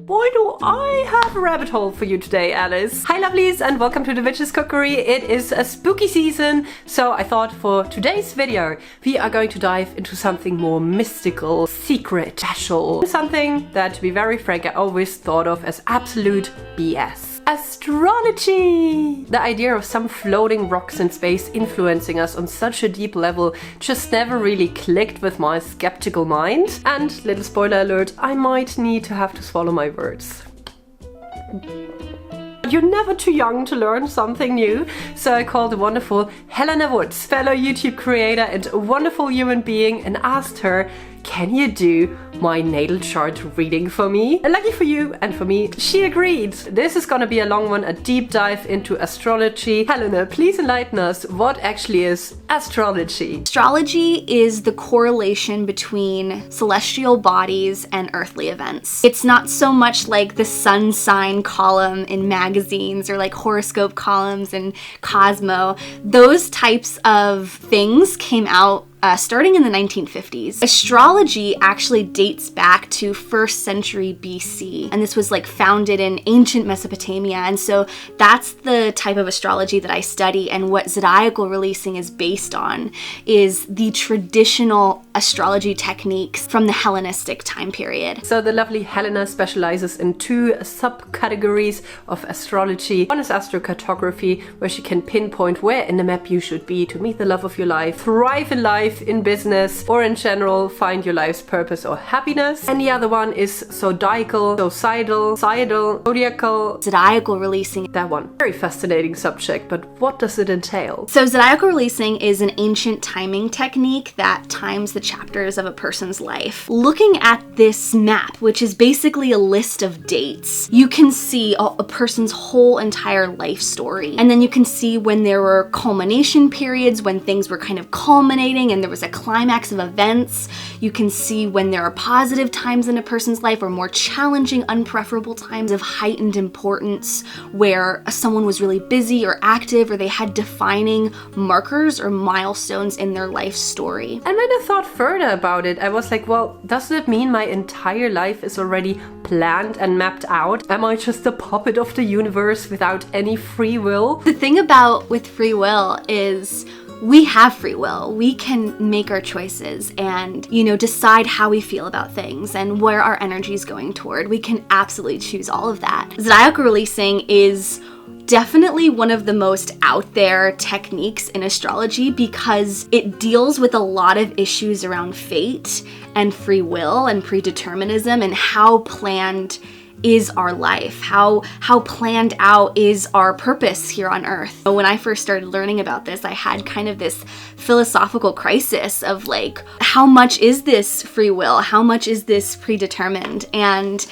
Why do I have a rabbit hole for you today, Alice? Hi lovelies, and welcome to the Witch's Cookery. It is a spooky season, so I thought for today's video we are going to dive into something more mystical, secret, special. Something that, to be very frank, I always thought of as absolute BS. Astrology! The idea of some floating rocks in space influencing us on such a deep level just never really clicked with my skeptical mind. And, little spoiler alert, I might need to have to swallow my words. You're never too young to learn something new, so I called the wonderful Helena Woods, fellow YouTube creator and a wonderful human being, and asked her, can you do my natal chart reading for me? And lucky for you and for me, she agreed. This is gonna be a long one, a deep dive into astrology. Helena, please enlighten us. What actually is astrology? Astrology is the correlation between celestial bodies and earthly events. It's not so much like the sun sign column in magazines or like horoscope columns in Cosmo. Those types of things came out starting in the 1950s. Astrology actually dates back to 1st century BC, and this was like founded in ancient Mesopotamia, and so that's the type of astrology that I study. And what zodiacal releasing is based on is the traditional astrology techniques from the Hellenistic time period. So the lovely Helena specializes in two subcategories of astrology. One is astrocatography, where she can pinpoint where in the map you should be to meet the love of your life, thrive in life, in business, or in general find your life's purpose or happiness. And the other one is zodiacal, zodiacal. Zodiacal releasing. That one. Very fascinating subject, but what does it entail? So zodiacal releasing is an ancient timing technique that times the chapters of a person's life. Looking at this map, which is basically a list of dates, you can see a person's whole entire life story. And then you can see when there were culmination periods, when things were kind of culminating and there was a climax of events. You can see when there are positive times in a person's life or more challenging, unpreferable times of heightened importance where someone was really busy or active or they had defining markers or milestones in their life story. And when I thought further about it, I was like, well, does it mean my entire life is already planned and mapped out? Am I just a puppet of the universe without any free will? The thing about with free will is we have free will. We can make our choices and, decide how we feel about things and where our energy is going toward. We can absolutely choose all of that. Zodiacal releasing is definitely one of the most out there techniques in astrology because it deals with a lot of issues around fate and free will and predeterminism and how planned is our life, how planned out is our purpose here on earth. When I first started learning about this, I had kind of this philosophical crisis of like, how much is this free will? How much is this predetermined? And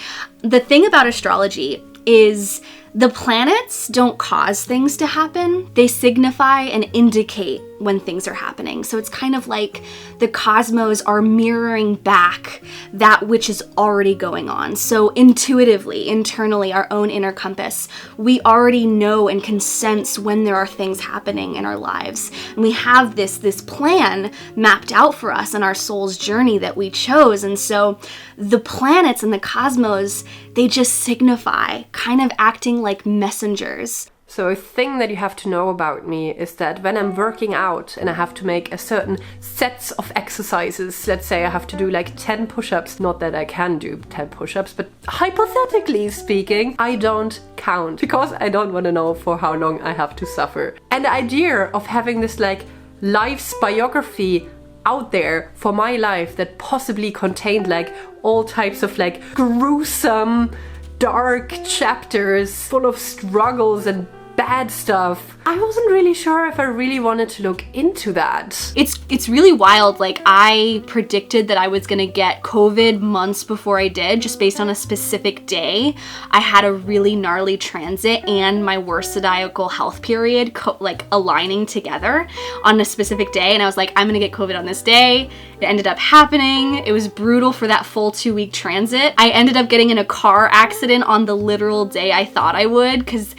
the thing about astrology is the planets don't cause things to happen. They signify and indicate when things are happening. So it's kind of like the cosmos are mirroring back that which is already going on. So intuitively, internally, our own inner compass, we already know and can sense when there are things happening in our lives. And we have this plan mapped out for us on our soul's journey that we chose. And so the planets and the cosmos, they just signify, kind of acting like messengers. So a thing that you have to know about me is that when I'm working out and I have to make a certain sets of exercises, let's say I have to do like 10 push-ups, not that I can do 10 push-ups, but hypothetically speaking, I don't count because I don't want to know for how long I have to suffer. And the idea of having this like life's biography out there for my life that possibly contained like all types of like gruesome, dark chapters full of struggles and bad stuff. I wasn't really sure if I really wanted to look into that. It's really wild. Like, I predicted that I was gonna get COVID months before I did, just based on a specific day. I had a really gnarly transit and my worst zodiacal health period like aligning together on a specific day, and I was like, I'm gonna get COVID on this day. It ended up happening. It was brutal for that full 2-week transit. I ended up getting in a car accident on the literal day I thought I would, because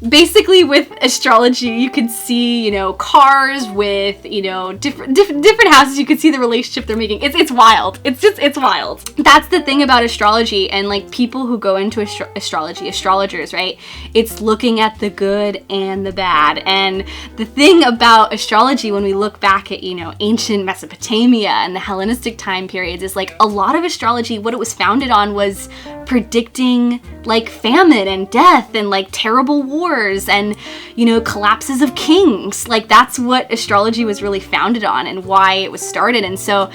basically with astrology, you can see, you know, cars with, you know, different houses. You can see the relationship they're making. It's wild. It's wild. That's the thing about astrology, and like people who go into astrology, astrologers, right? It's looking at the good and the bad. And the thing about astrology, when we look back at, you know, ancient Mesopotamia and the Hellenistic time periods, is like a lot of astrology, what it was founded on was predicting like famine and death and like terrible wars and, you know, collapses of kings. Like that's what astrology was really founded on and why it was started. And so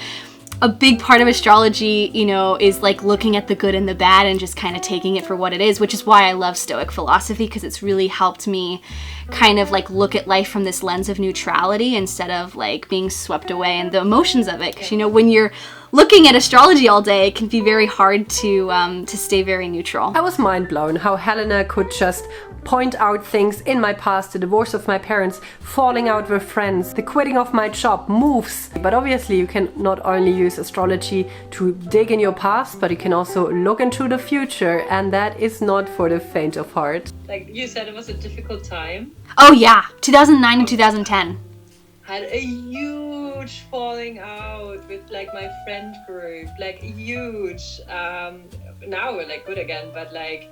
a big part of astrology, you know, is like looking at the good and the bad and just kind of taking it for what it is, which is why I love Stoic philosophy, because it's really helped me kind of like look at life from this lens of neutrality instead of like being swept away in the emotions of it. Because, you know, when you're looking at astrology all day, it can be very hard to stay very neutral. I was mind blown how Helena could just point out things in my past, the divorce of my parents, falling out with friends, the quitting of my job, moves. But obviously you can not only use astrology to dig in your past, but you can also look into the future, and that is not for the faint of heart. Like you said, it was a difficult time. Oh yeah, 2009 and 2010. Had a huge falling out with like my friend group, like huge. Now we're like good again, but like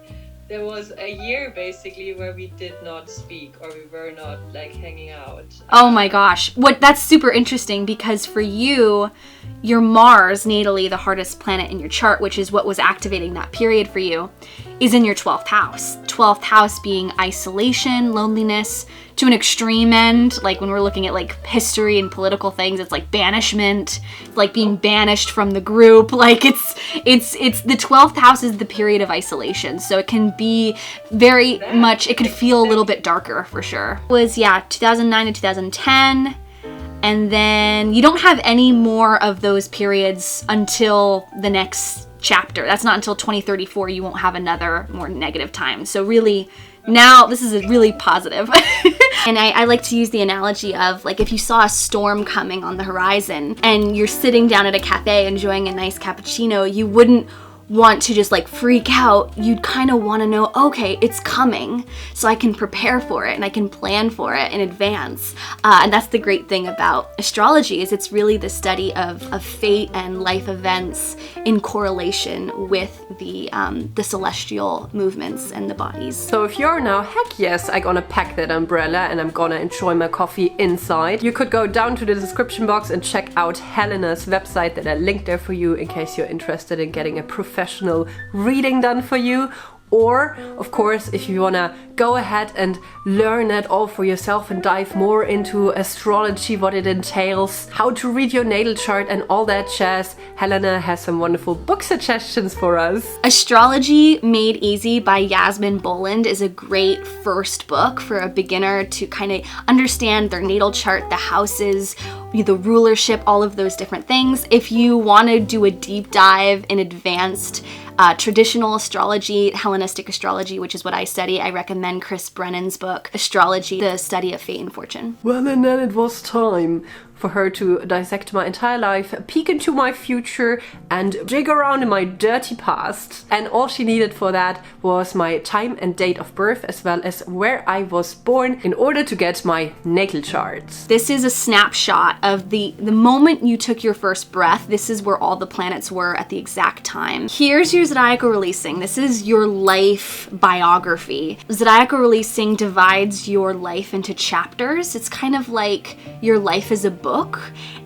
there was a year basically where we did not speak, or we were not like hanging out. Oh my gosh. That's super interesting, because for you, your Mars natally, the hardest planet in your chart, which is what was activating that period for you, is in your 12th house. 12th house being isolation, loneliness, to an extreme end. Like when we're looking at like history and political things, it's like banishment, like being banished from the group. Like it's the 12th house is the period of isolation. So it can be very much, it could feel a little bit darker for sure. It was 2009 to 2010. And then you don't have any more of those periods until the next chapter. That's not until 2034 you won't have another more negative time. So really, now this is really positive. And I like to use the analogy of like if you saw a storm coming on the horizon and you're sitting down at a cafe enjoying a nice cappuccino, you wouldn't want to just like freak out. You'd kind of want to know, okay, it's coming, so I can prepare for it and I can plan for it in advance. And that's the great thing about astrology, is it's really the study of fate and life events in correlation with the celestial movements and the bodies. So if you're now, heck yes, I'm gonna pack that umbrella and I'm gonna enjoy my coffee inside, you could go down to the description box and check out Helena's website that I linked there for you in case you're interested in getting a professional reading done for you. Or, of course, if you wanna go ahead and learn that all for yourself and dive more into astrology, what it entails, how to read your natal chart and all that jazz, Helena has some wonderful book suggestions for us. Astrology Made Easy by Yasmin Boland is a great first book for a beginner to kind of understand their natal chart, the houses, the rulership, all of those different things. If you want to do a deep dive in advanced traditional astrology, Hellenistic astrology, which is what I study, I recommend Chris Brennan's book, Astrology, the Study of Fate and Fortune. Well, and then it was time for her to dissect my entire life, peek into my future, and dig around in my dirty past. And all she needed for that was my time and date of birth, as well as where I was born, in order to get my natal chart. This is a snapshot of the moment you took your first breath. This is where all the planets were at the exact time. Here's your zodiacal releasing. This is your life biography. Zodiacal releasing divides your life into chapters. It's kind of like your life is a book.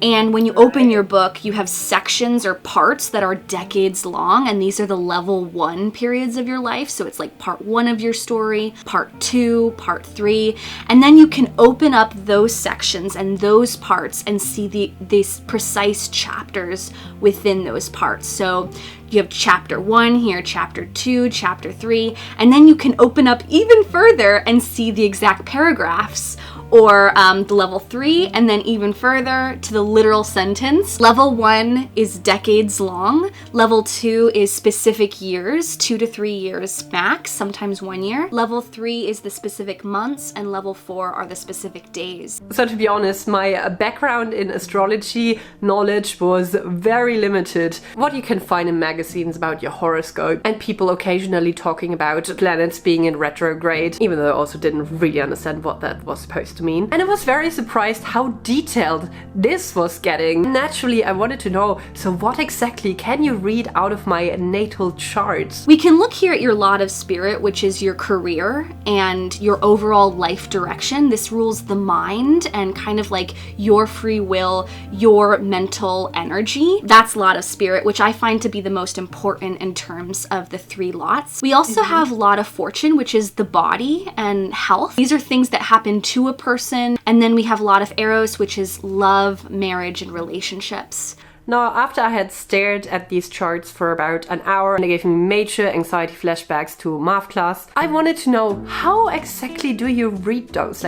And when you open your book, you have sections or parts that are decades long, and these are the level 1 periods of your life. So it's like part 1 of your story, part 2, part 3, and then you can open up those sections and those parts and see these precise chapters within those parts. So you have chapter 1 here, chapter 2, chapter 3, and then you can open up even further and see the exact paragraphs or the level 3, and then even further to the literal sentence. Level 1 is decades long. Level 2 is specific years, 2 to 3 years max, sometimes 1 year. Level 3 is the specific months, and level 4 are the specific days. So to be honest, my background in astrology knowledge was very limited. What you can find in magazines about your horoscope, and people occasionally talking about planets being in retrograde, even though I also didn't really understand what that was supposed to mean. And I was very surprised how detailed this was getting. Naturally, I wanted to know, so what exactly can you read out of my natal charts? We can look here at your lot of spirit, which is your career and your overall life direction. This rules the mind and kind of like your free will, your mental energy. That's lot of spirit, which I find to be the most important in terms of the 3 lots. We also have lot of fortune, which is the body and health. These are things that happen to a person. And then we have a lot of eros, which is love, marriage, and relationships. Now, after I had stared at these charts for about an hour and they gave me major anxiety flashbacks to math class, I wanted to know, how exactly do you read those?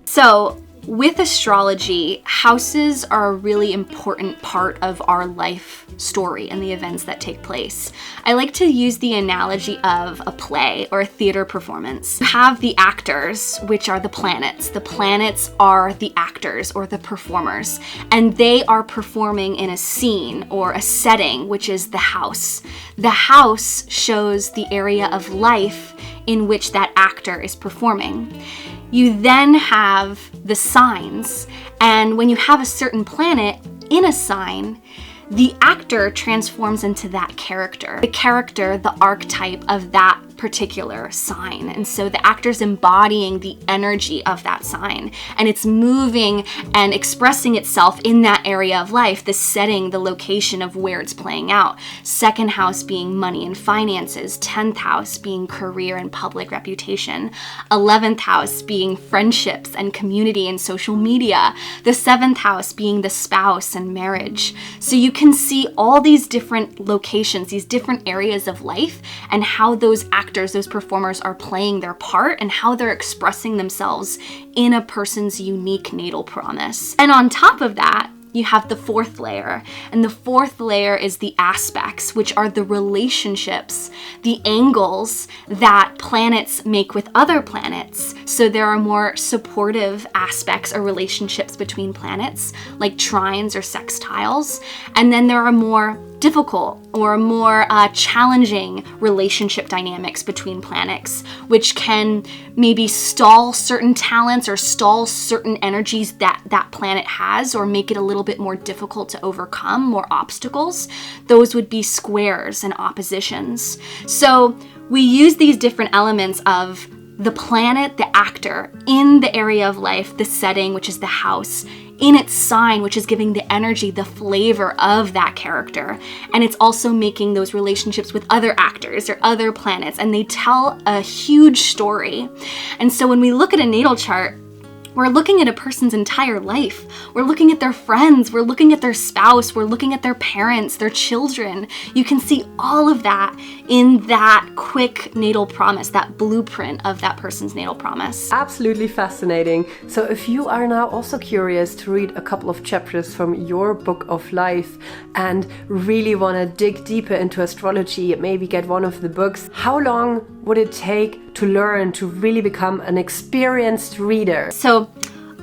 So, with astrology, houses are a really important part of our life story and the events that take place. I like to use the analogy of a play or a theater performance. You have the actors, which are the planets. The planets are the actors or the performers, and they are performing in a scene or a setting, which is the house. The house shows the area of life in which that actor is performing. You then have the signs, and when you have a certain planet in a sign, the actor transforms into that character. The character, the archetype of that particular sign. And so the actor's embodying the energy of that sign, and it's moving and expressing itself in that area of life, the setting, the location of where it's playing out. Second house being money and finances, 10th house being career and public reputation, 11th house being friendships and community and social media, the 7th house being the spouse and marriage. So you can see all these different locations, these different areas of life, and how those actors, those performers are playing their part and how they're expressing themselves in a person's unique natal promise. And on top of that, you have the 4th layer. And the 4th layer is the aspects, which are the relationships, the angles that planets make with other planets. So there are more supportive aspects or relationships between planets, like trines or sextiles. And then there are more difficult or more challenging relationship dynamics between planets, which can maybe stall certain talents or stall certain energies that that planet has, or make it a little bit more difficult to overcome, more obstacles. Those would be squares and oppositions. So we use these different elements of the planet, the actor, in the area of life, the setting, which is the house, in its sign, which is giving the energy, the flavor of that character. And it's also making those relationships with other actors or other planets, and they tell a huge story. And so when we look at a natal chart, we're looking at a person's entire life. We're looking at their friends, we're looking at their spouse, we're looking at their parents, their children. You can see all of that in that quick natal promise, that blueprint of that person's natal promise. Absolutely fascinating. So if you are now also curious to read a couple of chapters from your book of life and really want to dig deeper into astrology, maybe get one of the books, how long would it take to learn to really become an experienced reader? So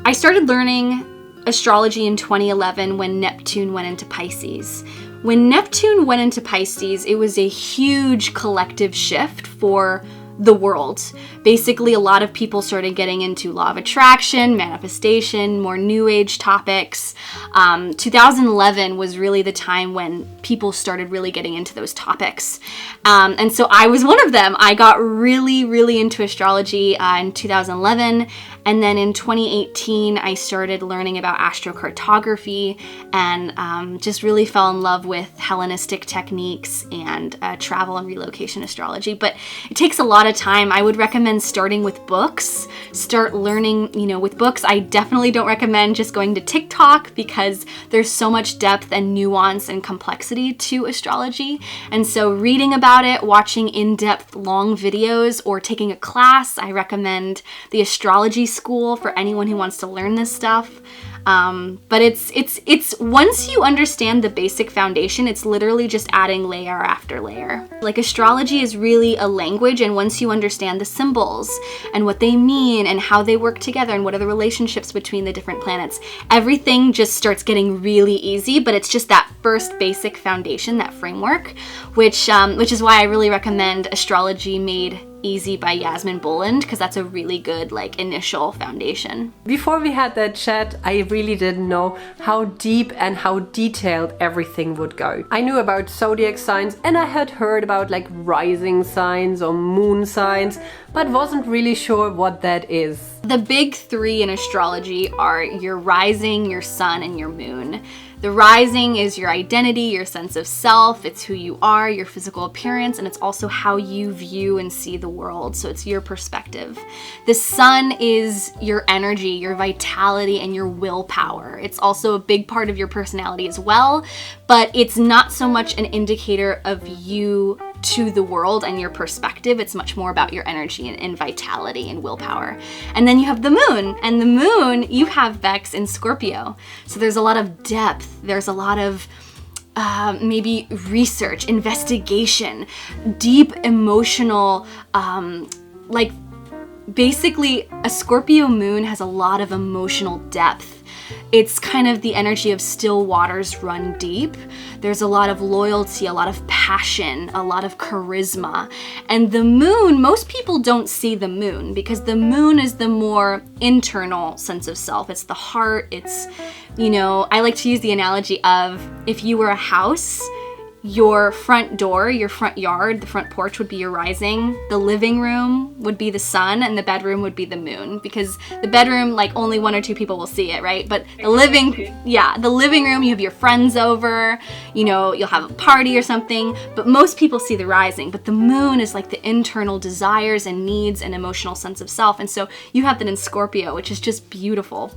I started learning astrology in 2011 when Neptune went into Pisces. When Neptune went into Pisces, it was a huge collective shift for the world. Basically, a lot of people started getting into law of attraction, manifestation, more new age topics. 2011 was really the time when people started really getting into those topics. And so I was one of them. I got really, really into astrology in 2011. And then in 2018, I started learning about astrocartography and just really fell in love with Hellenistic techniques and travel and relocation astrology. But it takes a lot of time. I would recommend starting with books. Start learning, with books. I definitely don't recommend just going to TikTok because there's so much depth and nuance and complexity to astrology. And so reading about it, watching in-depth long videos, or taking a class. I recommend the Astrology School for anyone who wants to learn this stuff. But it's once you understand the basic foundation, it's literally just adding layer after layer. Like, astrology is really a language, and once you understand the symbols and what they mean and how they work together and what are the relationships between the different planets, everything just starts getting really easy. But it's just that first basic foundation, that framework, which is why I really recommend Astrology Made Easy by Yasmin Boland, because that's a really good initial foundation. Before we had that chat, I really didn't know how deep and how detailed everything would go. I knew about zodiac signs and I had heard about rising signs or moon signs, but wasn't really sure what that is. The big three in astrology are your rising, your sun, and your moon. The rising is your identity, your sense of self. It's who you are, your physical appearance, and it's also how you view and see the world. So it's your perspective. The sun is your energy, your vitality, and your willpower. It's also a big part of your personality as well, but it's not so much an indicator of you to the world and your perspective. It's much more about your energy and vitality and willpower. And then you have the moon, and the moon you have Bex in Scorpio. So there's a lot of depth. There's a lot of maybe research, investigation, deep emotional, basically a Scorpio moon has a lot of emotional depth. It's kind of the energy of still waters run deep. There's a lot of loyalty, a lot of passion, a lot of charisma. And the moon, most people don't see the moon because the moon is the more internal sense of self. It's the heart. It's, I like to use the analogy of if you were a house, your front door, your front yard, the front porch would be your rising, the living room would be the sun, and the bedroom would be the moon, because the bedroom, only one or two people will see it, right? But the living room, you have your friends over, you'll have a party or something, but most people see the rising. But the moon is the internal desires and needs and emotional sense of self. And so you have that in Scorpio, which is just beautiful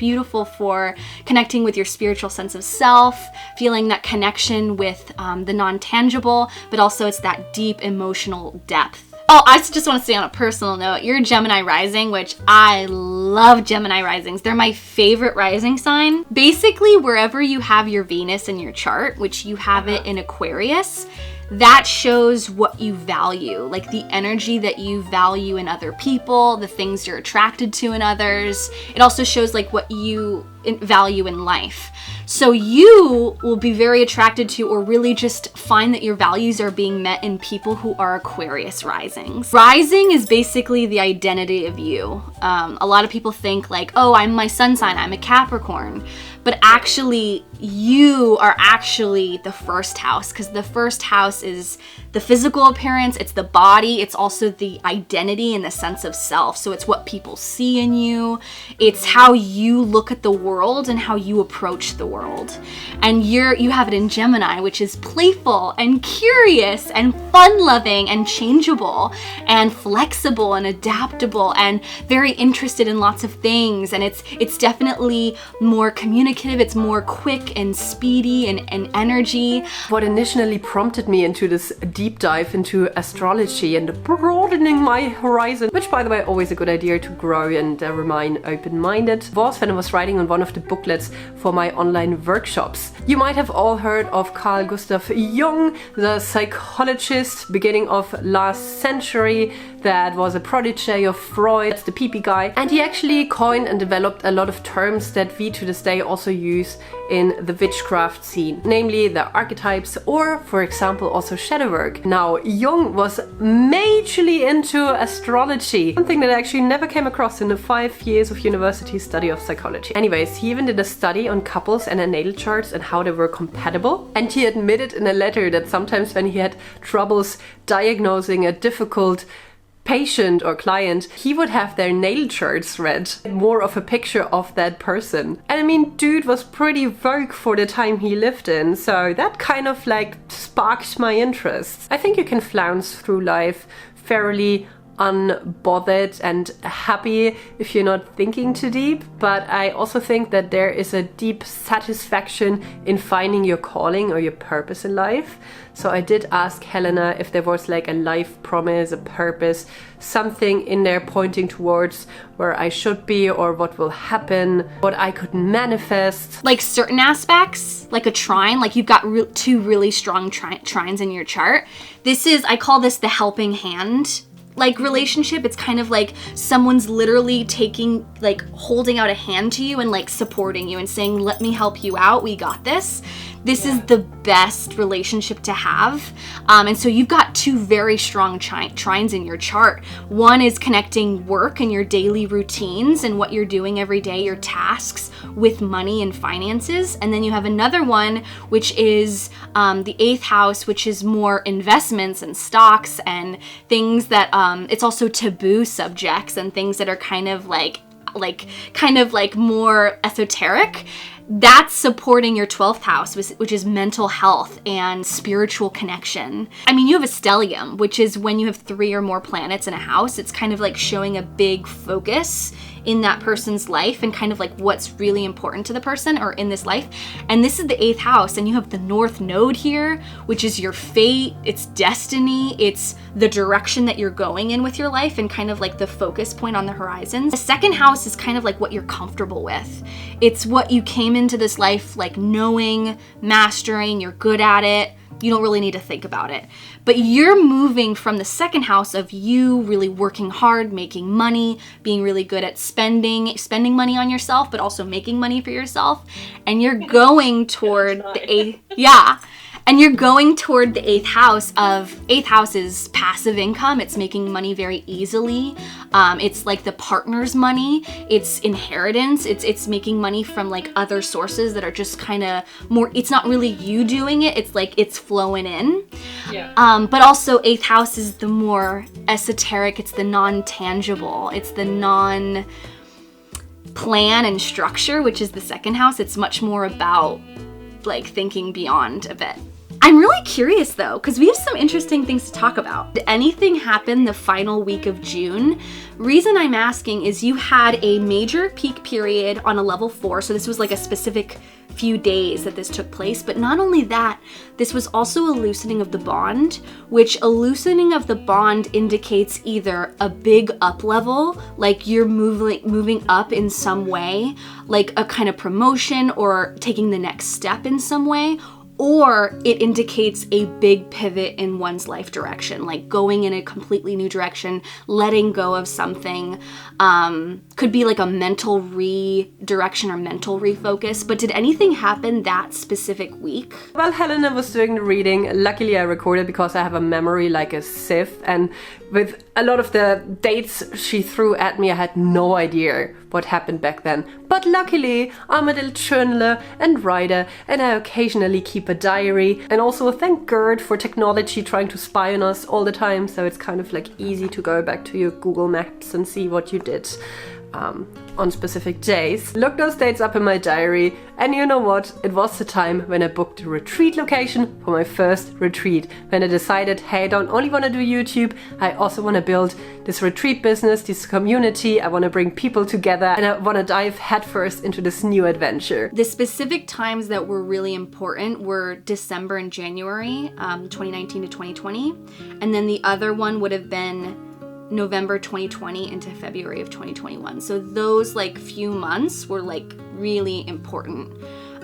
for connecting with your spiritual sense of self, feeling that connection with the non-tangible, but also it's that deep emotional depth. Oh, I just want to say on a personal note, you're a Gemini rising, which I love Gemini risings. They're my favorite rising sign. Basically, wherever you have your Venus in your chart, which you have it in Aquarius, that shows what you value, the energy that you value in other people, the things you're attracted to in others. It also shows what you value in life. So you will be very attracted to, or really just find that your values are being met in people who are Aquarius risings. Rising is basically the identity of you. A lot of people think oh, I'm my sun sign, I'm a Capricorn. But actually, you are actually the first house, because the first house is the physical appearance, it's the body, it's also the identity and the sense of self. So it's what people see in you, it's how you look at the world and how you approach the world. And you have it in Gemini, which is playful and curious and fun-loving and changeable and flexible and adaptable and very interested in lots of things. And it's definitely more communicative, it's more quick and speedy and energy. What initially prompted me into this deep dive into astrology and broadening my horizon, which by the way always a good idea to grow and remain open-minded, was when I was writing on one of the booklets for my online workshops. You might have all heard of Carl Gustav Jung, the psychologist beginning of last century that was a protege of Freud. That's the pee-pee guy. And he actually coined and developed a lot of terms that we to this day also use in the witchcraft scene, namely the archetypes or, for example, also shadow work. Now, Jung was majorly into astrology, something that I actually never came across in the 5 years of university study of psychology. Anyways, he even did a study on couples and their natal charts and how they were compatible. And he admitted in a letter that sometimes when he had troubles diagnosing a difficult patient or client, he would have their natal charts read, more of a picture of that person. And I mean, dude was pretty vogue for the time he lived in, so that kind of like sparked my interest. I think you can flounce through life fairly unbothered and happy if you're not thinking too deep, but I also think that there is a deep satisfaction in finding your calling or your purpose in life. So I did ask Helena if there was like a life promise, a purpose, something in there pointing towards where I should be or what will happen, what I could manifest. Like certain aspects, like a trine, like you've got two really strong trines in your chart. This is, I call this the helping hand like relationship. It's kind of like someone's literally taking, like holding out a hand to you and like supporting you and saying, let me help you out, we got this. This is the best relationship to have. And so you've got two very strong trines in your chart. One is connecting work and your daily routines and what you're doing every day, your tasks, with money and finances. And then you have another one, which is the 8th house, which is more investments and stocks and things that, it's also taboo subjects and things that are kind of like more esoteric. That's supporting your 12th house, which is mental health and spiritual connection. I mean, you have a stellium, which is when you have 3 or more planets in a house. It's kind of like showing a big focus in that person's life and kind of like what's really important to the person or in this life. And this is the 8th house, and you have the North Node here, which is your fate, it's destiny, it's the direction that you're going in with your life and kind of like the focus point on the horizons. The 2nd house is kind of like what you're comfortable with. It's what you came into this life like knowing, mastering, you're good at it. You don't really need to think about it. But you're moving from the 2nd house of you really working hard, making money, being really good at spending money on yourself, but also making money for yourself. And you're going toward the 8th, and you're going toward the 8th house of, 8th house is passive income. It's making money very easily. It's like the partner's money. It's inheritance. It's making money from like other sources that are just kind of more, it's not really you doing it. It's like it's flowing in. Yeah. But also 8th house is the more esoteric. It's the non-tangible. It's the non-plan and structure, which is the 2nd house. It's much more about like thinking beyond a bit. I'm really curious though, because we have some interesting things to talk about. Did anything happen the final week of June? Reason I'm asking is you had a major peak period on a level 4, so this was like a specific few days that this took place, but not only that, this was also a loosening of the bond, which a loosening of the bond indicates either a big up level, like you're moving up in some way, like a kind of promotion or taking the next step in some way, or it indicates a big pivot in one's life direction, like going in a completely new direction, letting go of something. Could be like a mental redirection or mental refocus. But did anything happen that specific week? Well, Helena was doing the reading. Luckily, I recorded because I have a memory like a sieve. And with a lot of the dates she threw at me, I had no idea what happened back then. But luckily, I'm a little journaler and writer, and I occasionally keep a diary. And also thank God for technology trying to spy on us all the time. So it's kind of like easy to go back to your Google Maps and see what you did on specific days. Look those dates up in my diary, and you know what? It was the time when I booked a retreat location for my first retreat. When I decided, hey, I don't only want to do YouTube, I also want to build this retreat business, this community. I want to bring people together, and I want to dive headfirst into this new adventure. The specific times that were really important were December and January, 2019 to 2020. And then the other one would have been November 2020 into February of 2021. So those like few months were like really important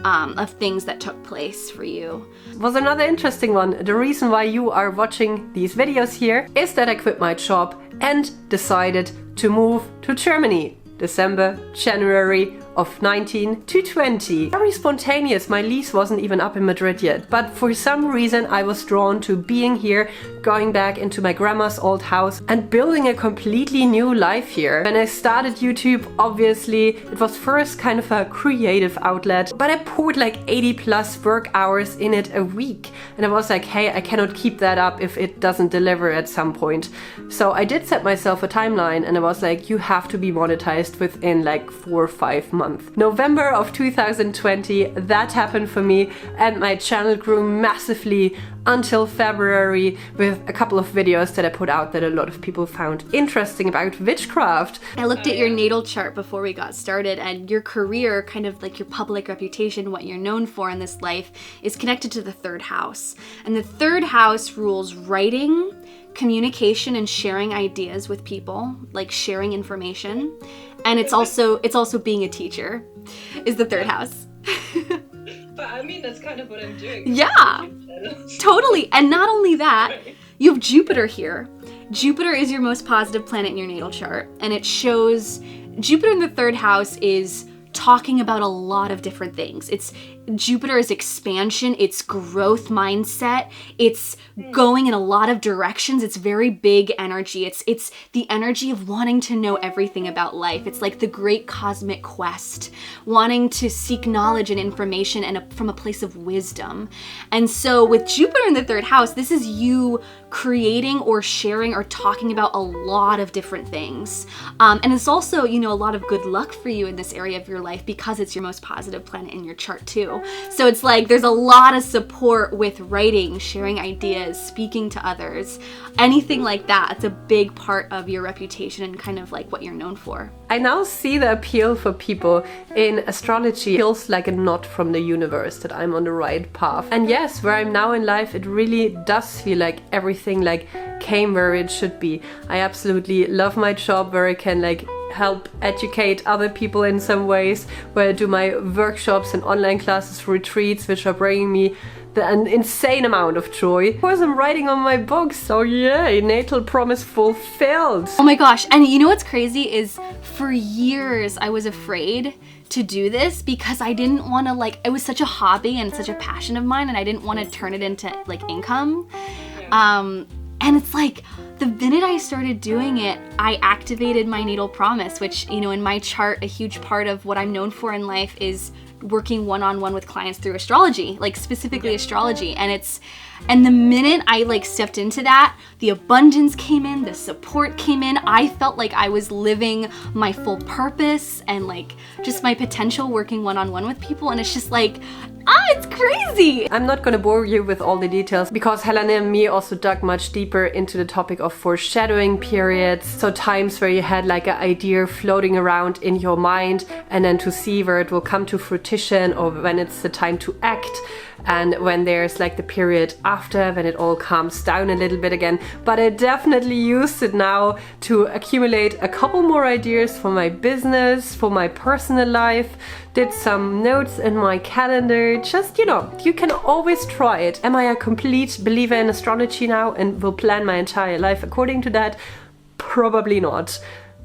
of things that took place for you. Was another interesting one. The reason why you are watching these videos here is that I quit my job and decided to move to Germany. December, January of 19 to 20. Very spontaneous, my lease wasn't even up in Madrid yet, but for some reason I was drawn to being here, going back into my grandma's old house and building a completely new life here. When I started YouTube, obviously it was first kind of a creative outlet, but I poured like 80 plus work hours in it a week, and I was like, hey, I cannot keep that up if it doesn't deliver at some point. So I did set myself a timeline, and I was like, you have to be monetized within like 4 or 5 months. November of 2020, that happened for me, and my channel grew massively until February with a couple of videos that I put out that a lot of people found interesting about witchcraft. I looked at your natal chart before we got started, and your career, kind of like your public reputation, what you're known for in this life, is connected to the third house. And the third house rules writing, communication, and sharing ideas with people, like sharing information. And it's also being a teacher is the third house. But I mean, that's kind of what I'm doing. Yeah, totally. And not only that, you have Jupiter here. Jupiter is your most positive planet in your natal chart, and it shows Jupiter in the third house is talking about a lot of different things. It's Jupiter is expansion, it's growth mindset, it's going in a lot of directions. It's very big energy. It's the energy of wanting to know everything about life. It's like the great cosmic quest, wanting to seek knowledge and information and from a place of wisdom. And so with Jupiter in the third house, this is you creating or sharing or talking about a lot of different things. And it's also, a lot of good luck for you in this area of your life because it's your most positive planet in your chart too. So it's like there's a lot of support with writing, sharing ideas, speaking to others, anything like that. It's a big part of your reputation and kind of like what you're known for. I now see the appeal for people in astrology. It feels like a nod from the universe that I'm on the right path. And yes, where I'm now in life, it really does feel like everything like came where it should be. I absolutely love my job where I can like help educate other people in some ways, where I do my workshops and online classes, retreats, which are bringing me an insane amount of joy. Of course, I'm writing on my book, so yay, natal promise fulfilled. Oh my gosh, and you know what's crazy is for years I was afraid to do this because I didn't want to it was such a hobby and such a passion of mine, and I didn't want to turn it into like income. And it's like the minute I started doing it, I activated my natal promise, which, in my chart, a huge part of what I'm known for in life is working one-on-one with clients through astrology, like specifically astrology. And the minute I stepped into that, the abundance came in, the support came in. I felt like I was living my full purpose and just my potential working one-on-one with people. And it's just it's crazy. I'm not going to bore you with all the details because Helena and me also dug much deeper into the topic of foreshadowing periods. So times where you had an idea floating around in your mind, and then to see where it will come to fruition or when it's the time to act. And when there's the period after, when it all calms down a little bit again. But I definitely used it now to accumulate a couple more ideas for my business, for my personal life, did some notes in my calendar. Just, you can always try it. Am I a complete believer in astrology now and will plan my entire life according to that? Probably not.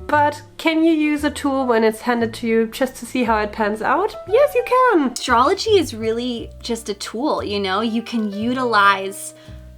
But can you use a tool when it's handed to you just to see how it pans out? Yes, you can. Astrology is really just a tool, you can utilize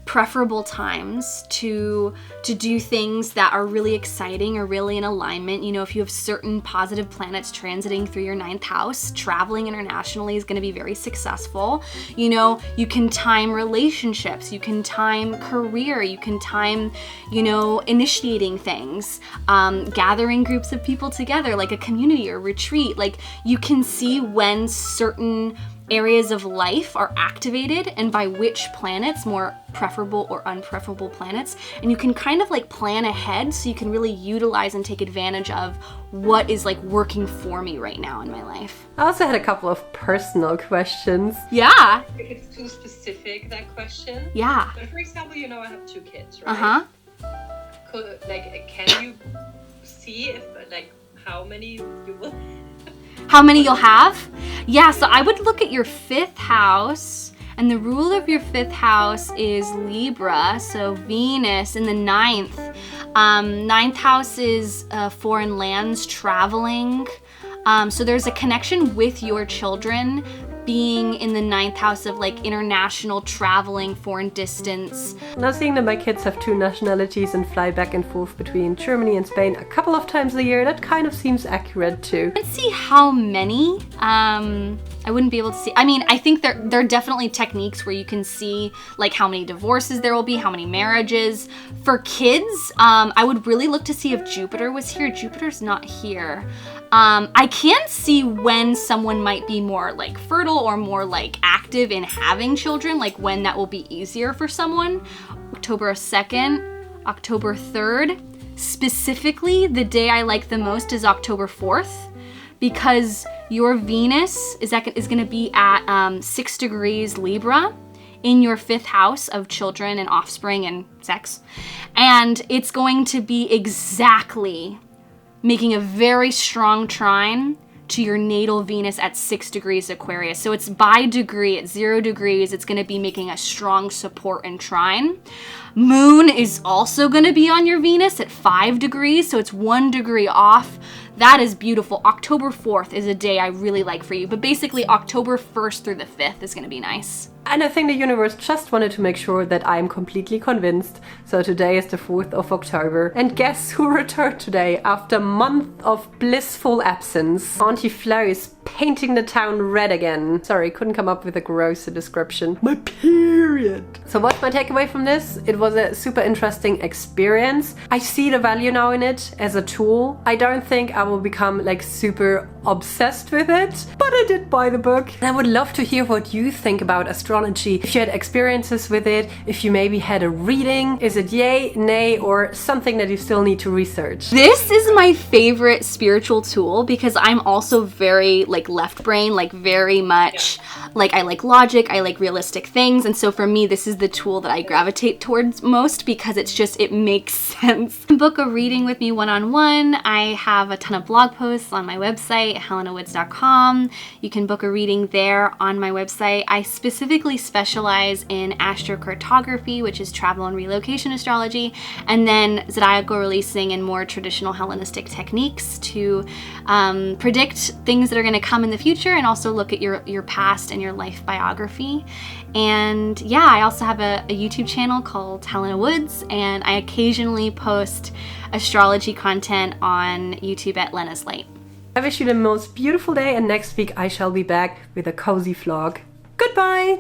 preferable times to do things that are really exciting or really in alignment. If you have certain positive planets transiting through your 9th house, traveling internationally is going to be very successful. You can time relationships, you can time career, you can time, initiating things, gathering groups of people together, like a community or retreat. You can see when certain areas of life are activated and by which planets, more preferable or unpreferable planets, and you can kind of plan ahead so you can really utilize and take advantage of what is working for me right now in my life. I also had a couple of personal questions. Yeah. If it's too specific, that question. Yeah. But for example, I have 2 kids, right? Can you see if how many you will How many you'll have? Yeah, so I would look at your 5th house, and the ruler of your 5th house is Libra, so Venus in the 9th. 9th house is foreign lands, traveling, So there's a connection with your children being in the 9th house of like international traveling, foreign distance. Now seeing that my kids have 2 nationalities and fly back and forth between Germany and Spain a couple of times a year, that kind of seems accurate too. Let's see how many. I wouldn't be able to see. I mean, I think there are definitely techniques where you can see like how many divorces there will be, how many marriages. For kids, I would really look to see if Jupiter was here. Jupiter's not here. I can see when someone might be more like fertile or more like active in having children, like when that will be easier for someone. October 2nd, October 3rd. Specifically, the day I like the most is October 4th, because your Venus is going to be at 6 degrees Libra in your 5th house of children and offspring and sex. And it's going to be exactly making a very strong trine to your natal Venus at 6 degrees Aquarius. So it's by degree, at 0 degrees, it's going to be making a strong support and trine. Moon is also going to be on your Venus at 5 degrees, so it's 1 degree off. That is beautiful. October 4th is a day I really like for you, but basically October 1st through the 5th is going to be nice. And I think the universe just wanted to make sure that I'm completely convinced. So today is the 4th of October. And guess who returned today after a month of blissful absence? Auntie Flo is painting the town red again. Sorry, couldn't come up with a grosser description. My period. So what's my takeaway from this? It was a super interesting experience. I see the value now in it as a tool. I don't think I will become like super obsessed with it, but I did buy the book. And I would love to hear what you think about astrology. If you had experiences with it, if you maybe had a reading, is it yay, nay, or something that you still need to research? This is my favorite spiritual tool because I'm also very like left brain, like very much like I like logic, I like realistic things. And so for me, this is the tool that I gravitate towards most because it makes sense. Book a reading with me one-on-one. I have a ton of blog posts on my website, helenawoods.com. You can book a reading there on my website. I specifically specialize in astrocatography, which is travel and relocation astrology, and then zodiacal releasing and more traditional Hellenistic techniques to predict things that are going to come in the future and also look at your past and your life biography. And yeah, I also have a YouTube channel called Helena Woods, and I occasionally post astrology content on YouTube at Lena's Light. I wish you the most beautiful day, and next week I shall be back with a cozy vlog. Goodbye!